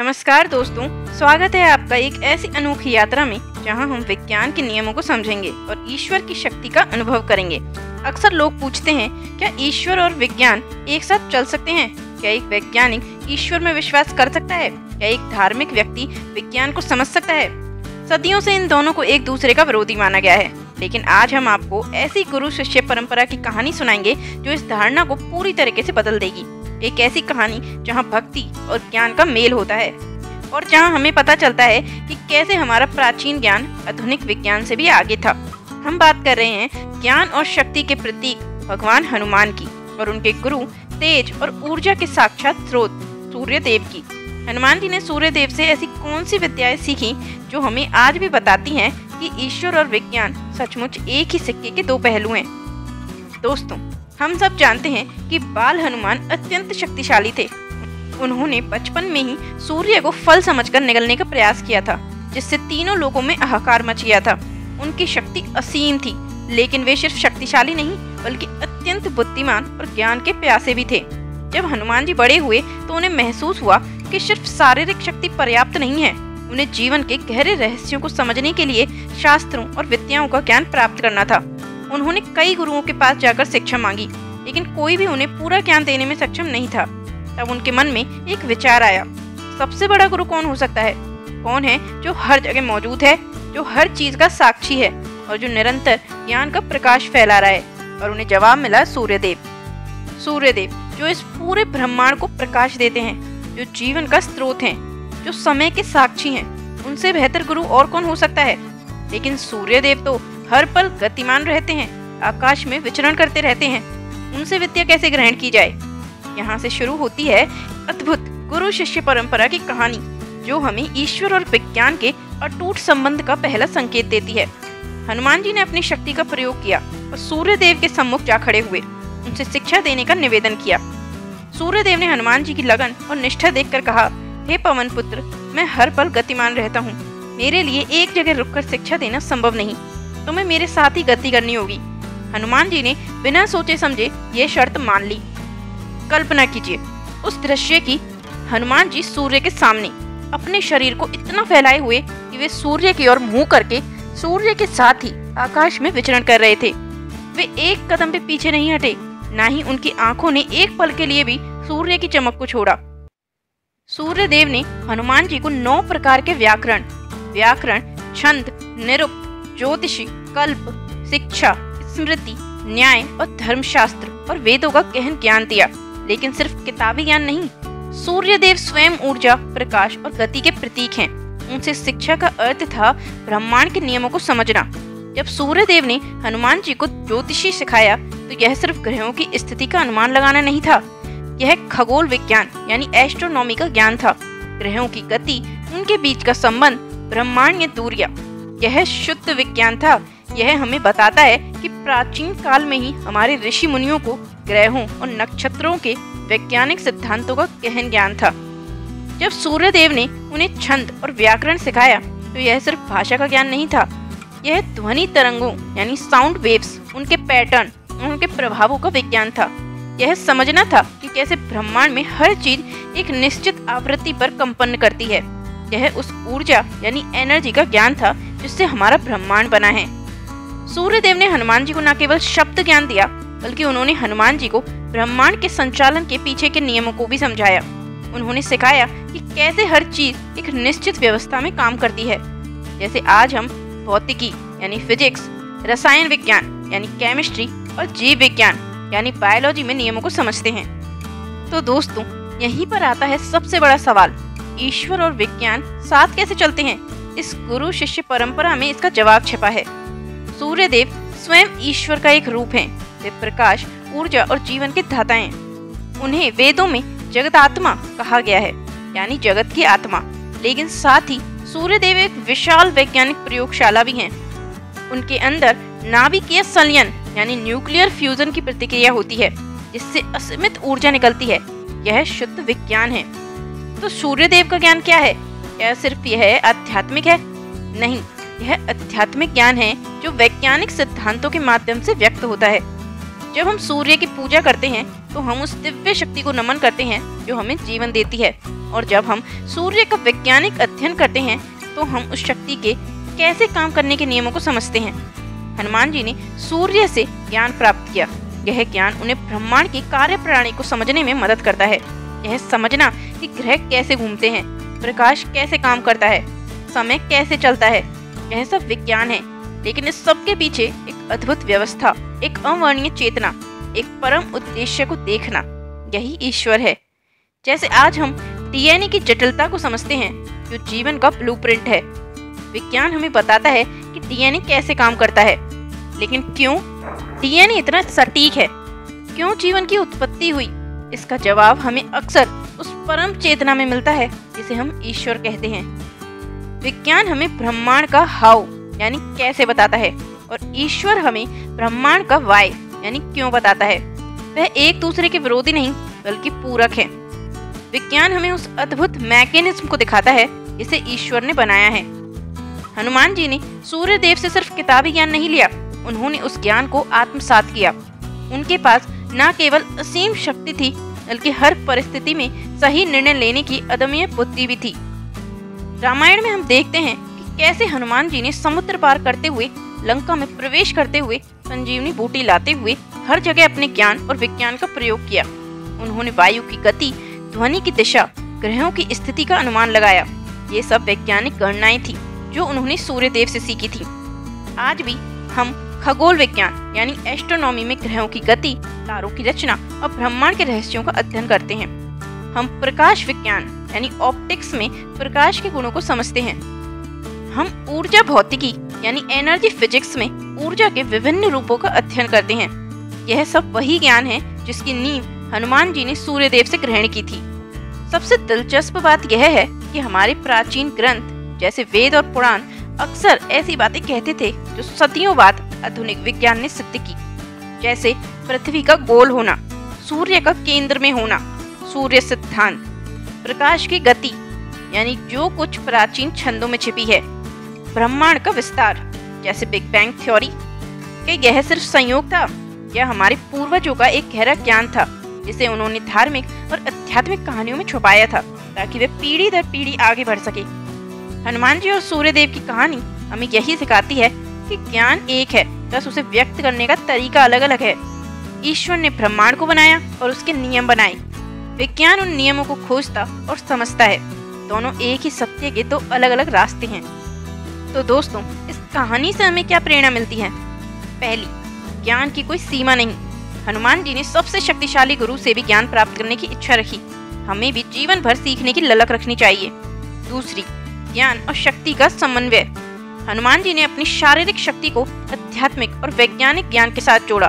नमस्कार दोस्तों, स्वागत है आपका एक ऐसी अनोखी यात्रा में जहां हम विज्ञान के नियमों को समझेंगे और ईश्वर की शक्ति का अनुभव करेंगे। अक्सर लोग पूछते हैं, क्या ईश्वर और विज्ञान एक साथ चल सकते हैं? क्या एक वैज्ञानिक ईश्वर में विश्वास कर सकता है? क्या एक धार्मिक व्यक्ति विज्ञान को समझ सकता है? सदियों से इन दोनों को एक दूसरे का विरोधी माना गया है, लेकिन आज हम आपको ऐसी गुरु शिष्य परंपरा की कहानी सुनाएंगे जो इस धारणा को पूरी तरीके से बदल देगी। एक ऐसी कहानी जहां भक्ति और ज्ञान का मेल होता है और जहां हमें पता चलता है कि कैसे हमारा प्राचीन ज्ञान आधुनिक विज्ञान से भी आगे था। हम बात कर रहे हैं ज्ञान और शक्ति के प्रतीक भगवान हनुमान की और उनके गुरु तेज और ऊर्जा के साक्षात स्रोत सूर्य देव की। हनुमान जी ने सूर्य देव से ऐसी कौन सी विद्याएं सीखी जो हमें आज भी बताती हैं कि ईश्वर और विज्ञान सचमुच एक ही सिक्के के दो पहलू हैं। दोस्तों, हम सब जानते हैं कि बाल हनुमान अत्यंत शक्तिशाली थे। उन्होंने बचपन में ही सूर्य को फल समझकर निगलने का प्रयास किया था, जिससे तीनों लोगों में हाहाकार मच गया था। उनकी शक्ति असीम थी, लेकिन वे सिर्फ शक्तिशाली नहीं बल्कि अत्यंत बुद्धिमान और ज्ञान के प्यासे भी थे। जब हनुमान जी बड़े हुए तो उन्हें महसूस हुआ कि सिर्फ शारीरिक शक्ति पर्याप्त नहीं है। उन्हें जीवन के गहरे रहस्यों को समझने के लिए शास्त्रों और विद्याओं का ज्ञान प्राप्त करना था। उन्होंने कई गुरुओं के पास जाकर शिक्षा मांगी, लेकिन कोई भी उन्हें पूरा ज्ञान देने में सक्षम नहीं था। तब उनके मन में एक विचार आया, सबसे बड़ा गुरु कौन हो सकता है? कौन है जो हर जगह मौजूद है, जो हर चीज का साक्षी है और जो निरंतर ज्ञान का प्रकाश फैला रहा है? और उन्हें जवाब मिला सूर्यदेव। सूर्यदेव जो इस पूरे ब्रह्मांड को प्रकाश देते हैं, जो जीवन का स्रोत हैं, जो समय के साक्षी हैं। उनसे बेहतर गुरु और कौन हो सकता है? लेकिन सूर्यदेव तो हर पल गतिमान रहते हैं, आकाश में विचरण करते रहते हैं। उनसे विद्या कैसे ग्रहण की जाए? यहाँ से शुरू होती है अद्भुत गुरु शिष्य परंपरा की कहानी, जो हमें ईश्वर और विज्ञान के अटूट संबंध का पहला संकेत देती है। हनुमान जी ने अपनी शक्ति का प्रयोग किया और सूर्यदेव के सम्मुख जा खड़े हुए, उनसे शिक्षा देने का निवेदन किया। सूर्यदेव ने हनुमान जी की लगन और निष्ठा देखकर कहा, हे पवन पुत्र, मैं हर पल गतिमान रहता हूँ। मेरे लिए एक जगह रुककर शिक्षा देना संभव नहीं, तुम्हें मेरे साथ ही गति करनी होगी। हनुमान जी ने बिना सोचे समझे ये शर्त मान ली। कल्पना कीजिए उस दृश्य की। हनुमान जी सूर्य के सामने अपने शरीर को इतना फैलाए हुए कि वे सूर्य की ओर मुंह करके सूर्य के साथ ही आकाश में विचरण कर रहे थे। वे एक कदम भी पीछे नहीं हटे, ना ही उनकी आंखों ने एक पल के लिए भी सूर्य की चमक को छोड़ा। सूर्यदेव ने हनुमान जी को 9 प्रकार के व्याकरण, छंद, निरुक्त, ज्योतिषी, कल्प, शिक्षा, स्मृति, न्याय और धर्मशास्त्र और वेदों का गहन ज्ञान दिया। लेकिन सिर्फ किताबी ज्ञान नहीं, सूर्यदेव स्वयं ऊर्जा, प्रकाश और गति के प्रतीक हैं। उनसे शिक्षा का अर्थ था ब्रह्मांड के नियमों को समझना। जब सूर्यदेव ने हनुमान जी को ज्योतिषी सिखाया तो यह सिर्फ ग्रहों की स्थिति का अनुमान लगाना नहीं था, यह खगोल विज्ञान यानी एस्ट्रोनॉमी का ज्ञान था। ग्रहों की गति, उनके बीच का संबंध, ब्रह्मांड दूरियां, यह शुद्ध विज्ञान था। यह हमें बताता है कि प्राचीन काल में ही हमारे ऋषि मुनियों को ग्रहों और नक्षत्रों के वैज्ञानिक सिद्धांतों का गहन ज्ञान था। जब सूर्यदेव ने उन्हें छंद और व्याकरण सिखाया तो यह सिर्फ भाषा का ज्ञान नहीं था, यह ध्वनि तरंगों यानी साउंड वेव्स, उनके पैटर्न, उनके प्रभावों का विज्ञान था। यह समझना था कि कैसे ब्रह्मांड में हर चीज एक निश्चित आवृत्ति पर कंपन करती है। यह उस ऊर्जा यानी एनर्जी का ज्ञान था जिससे हमारा ब्रह्मांड बना है। सूर्यदेव ने हनुमान जी को न केवल शब्द ज्ञान दिया, बल्कि उन्होंने हनुमान जी को ब्रह्मांड के संचालन के पीछे के नियमों को भी समझाया। उन्होंने सिखाया कि कैसे हर चीज एक निश्चित व्यवस्था में काम करती है। जैसे आज हम भौतिकी यानी फिजिक्स, रसायन विज्ञान यानी केमिस्ट्री और जीव विज्ञान यानी बायोलॉजी में नियमों को समझते हैं। तो दोस्तों, यहीं पर आता है सबसे बड़ा सवाल, ईश्वर और विज्ञान साथ कैसे चलते हैं? इस गुरु शिष्य परंपरा में इसका जवाब छिपा है। सूर्यदेव स्वयं ईश्वर का एक रूप हैं। वे प्रकाश, ऊर्जा और जीवन के दाता हैं। उन्हें वेदों में जगदात्मा कहा गया है, यानी जगत की आत्मा। लेकिन साथ ही सूर्यदेव एक विशाल वैज्ञानिक प्रयोगशाला भी हैं। उनके अंदर नाभिकीय संलयन यानी न्यूक्लियर फ्यूजन की प्रतिक्रिया होती है, जिससे असीमित ऊर्जा निकलती है। यह शुद्ध विज्ञान है। तो सूर्यदेव का ज्ञान क्या है? क्या सिर्फ यह आध्यात्मिक है? नहीं, यह आध्यात्मिक ज्ञान है जो वैज्ञानिक सिद्धांतों के माध्यम से व्यक्त होता है। जब हम सूर्य की पूजा करते हैं तो हम उस दिव्य शक्ति को नमन करते हैं जो हमें जीवन देती है। और जब हम सूर्य का वैज्ञानिक अध्ययन करते हैं तो हम उस शक्ति के कैसे काम करने के नियमों को समझते हैं। हनुमान जी ने सूर्य से ज्ञान प्राप्त किया। यह ज्ञान उन्हें ब्रह्मांड की कार्यप्रणाली को समझने में मदद करता है। यह समझना कि ग्रह कैसे घूमते हैं, प्रकाश कैसे काम करता है, समय कैसे चलता है, यह सब विज्ञान है। लेकिन इस सब के पीछे एक अद्भुत व्यवस्था, एक अवर्णनीय चेतना, एक परम उद्देश्य को देखना, यही ईश्वर है। जैसे आज हम डीएनए की जटिलता को समझते हैं जो जीवन का ब्लूप्रिंट है। विज्ञान हमें बताता है कि डीएनए कैसे काम करता है, लेकिन क्यों डीएनए इतना सटीक है, क्यों जीवन की उत्पत्ति हुई, इसका जवाब हमें अक्सर उस परम चेतना में मिलता है जिसे हम ईश्वर कहते हैं। विज्ञान हमें ब्रह्मांड का हाउ यानी कैसे बताता है और ईश्वर हमें ब्रह्मांड का वाई यानी क्यों बताता है। वह एक दूसरे के विरोधी नहीं बल्कि पूरक है। विज्ञान हमें उस अद्भुत मैकेनिज्म को दिखाता है जिसे ईश्वर ने बनाया है। हनुमान जी ने सूर्य देव से सिर्फ किताबी ज्ञान नहीं लिया, उन्होंने उस ज्ञान को आत्मसात किया। उनके पास न केवल असीम शक्ति थी बल्कि हर परिस्थिति में सही निर्णय लेने की अदम्य बुद्धि भी थी। रामायण में हम देखते हैं कि कैसे हनुमान जी ने समुद्र पार करते हुए, लंका में प्रवेश करते हुए, संजीवनी बूटी लाते हुए हर जगह अपने ज्ञान और विज्ञान का प्रयोग किया। उन्होंने वायु की गति, ध्वनि की दिशा, ग्रहों की स्थिति का अनुमान लगाया। ये सब वैज्ञानिक गणनाएं थी जो उन्होंने सूर्य देव से सीखी थी। आज भी हम खगोल विज्ञान यानी एस्ट्रोनॉमी में ग्रहों की गति, तारों की रचना और ब्रह्मांड के रहस्यों का अध्ययन करते हैं। हम प्रकाश विज्ञान यानी ऑप्टिक्स में प्रकाश के गुणों को समझते हैं। हम ऊर्जा भौतिकी यानी एनर्जी फिजिक्स में ऊर्जा के विभिन्न रूपों का अध्ययन करते हैं। यह सब वही ज्ञान है जिसकी नींव हनुमान जी ने सूर्य देव से ग्रहण की थी। सबसे दिलचस्प बात यह है कि हमारे प्राचीन ग्रंथ जैसे वेद और पुराण अक्सर ऐसी बातें कहते थे जो सदियों बाद आधुनिक विज्ञान ने सिद्ध की, जैसे पृथ्वी का गोल होना, सूर्य का केंद्र में होना, सूर्य सिद्धांत, प्रकाश की गति यानी जो कुछ प्राचीन छंदों में छिपी है, ब्रह्मांड का विस्तार जैसे बिग बैंग थ्योरी। क्या यह सिर्फ संयोग था या हमारे पूर्वजों का एक गहरा ज्ञान था जिसे उन्होंने धार्मिक और आध्यात्मिक कहानियों में छुपाया था ताकि वे पीढ़ी दर पीढ़ी आगे बढ़ सके। हनुमान जी और सूर्यदेव की कहानी हमें यही सिखाती है कि ज्ञान एक है, बस उसे व्यक्त करने का तरीका अलग अलग है। ईश्वर ने ब्रह्मांड को बनाया और उसके नियम बनाए। विज्ञान उन नियमों को खोजता और समझता है। दोनों एक ही सत्य के दो अलग अलग रास्ते हैं। तो दोस्तों, इस कहानी से हमें क्या प्रेरणा मिलती है? पहली, ज्ञान की कोई सीमा नहीं। हनुमान जी ने सबसे शक्तिशाली गुरु से भी ज्ञान प्राप्त करने की इच्छा रखी। हमें भी जीवन भर सीखने की ललक रखनी चाहिए। दूसरी, ज्ञान और शक्ति का समन्वय। हनुमान जी ने अपनी शारीरिक शक्ति को आध्यात्मिक और वैज्ञानिक ज्ञान के साथ जोड़ा।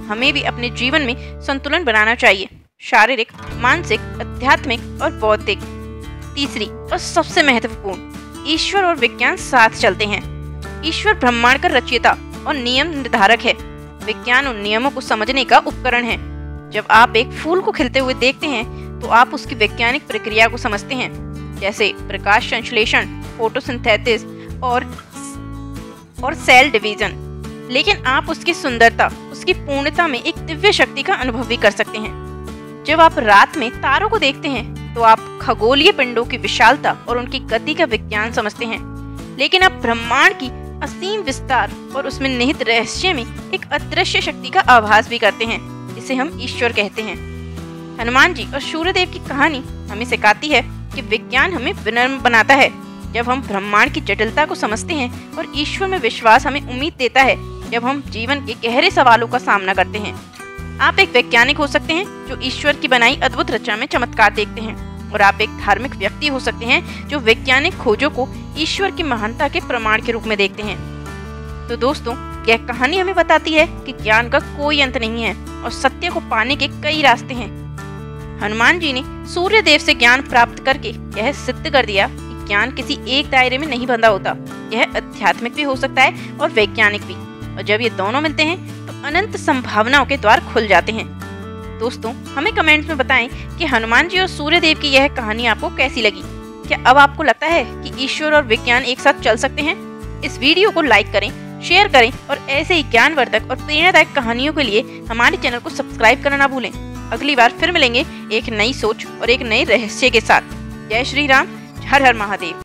हमें भी अपने जीवन में संतुलन बनाना चाहिए, शारीरिक, मानसिक, आध्यात्मिक और बौद्धिक। तीसरी और सबसे महत्वपूर्ण, ईश्वर और विज्ञान साथ चलते हैं। ईश्वर ब्रह्मांड का रचयिता और नियम निर्धारक है। विज्ञान उन नियमों को समझने का उपकरण है। जब आप एक फूल को खिलते हुए देखते हैं तो आप उसकी वैज्ञानिक प्रक्रिया को समझते हैं, जैसे प्रकाश संश्लेषण, फोटोसिंथेसिस और सेल डिवीजन। लेकिन आप उसकी सुंदरता, उसकी पूर्णता में एक दिव्य शक्ति का अनुभव भी कर सकते हैं। जब आप रात में तारों को देखते हैं तो आप खगोलीय पिंडों की विशालता और उनकी गति का विज्ञान समझते हैं। लेकिन आप ब्रह्मांड की असीम विस्तार और उसमें निहित रहस्य में एक अदृश्य शक्ति का आभास भी करते हैं, जिसे हम ईश्वर कहते हैं। हनुमान जी और सूर्यदेव की कहानी हमें सिखाती है कि विज्ञान हमें विनम्र बनाता है। जब हम ब्रह्मांड की जटिलता को समझते हैं और ईश्वर में विश्वास हमें उम्मीद देता है जब हम जीवन के गहरे सवालों का सामना करते हैं। आप एक वैज्ञानिक हो सकते हैं जो ईश्वर की बनाई अद्भुत रचना में चमत्कार देखते हैं, और आप एक धार्मिक व्यक्ति हो सकते हैं जो वैज्ञानिक खोजों को ईश्वर की महानता के प्रमाण के रूप में देखते हैं। तो दोस्तों, यह कहानी हमें बताती है कि ज्ञान का कोई अंत नहीं है और सत्य को पाने के कई रास्ते हैं। हनुमान जी ने सूर्य देव से ज्ञान प्राप्त करके यह सिद्ध कर दिया कि ज्ञान किसी एक दायरे में नहीं बंधा होता। यह आध्यात्मिक भी हो सकता है और वैज्ञानिक भी, और जब ये दोनों मिलते हैं तो अनंत संभावनाओं के द्वार खुल जाते हैं। दोस्तों, हमें कमेंट्स में बताएं कि हनुमान जी और सूर्यदेव की यह कहानी आपको कैसी लगी। क्या अब आपको लगता है कि ईश्वर और विज्ञान एक साथ चल सकते हैं? इस वीडियो को लाइक करें, शेयर करें और ऐसे ही ज्ञानवर्धक और प्रेरणादायक कहानियों के लिए हमारे चैनल को सब्सक्राइब करना ना भूलें। अगली बार फिर मिलेंगे एक नई सोच और एक नए रहस्य के साथ। जय श्री राम, हर हर महादेव।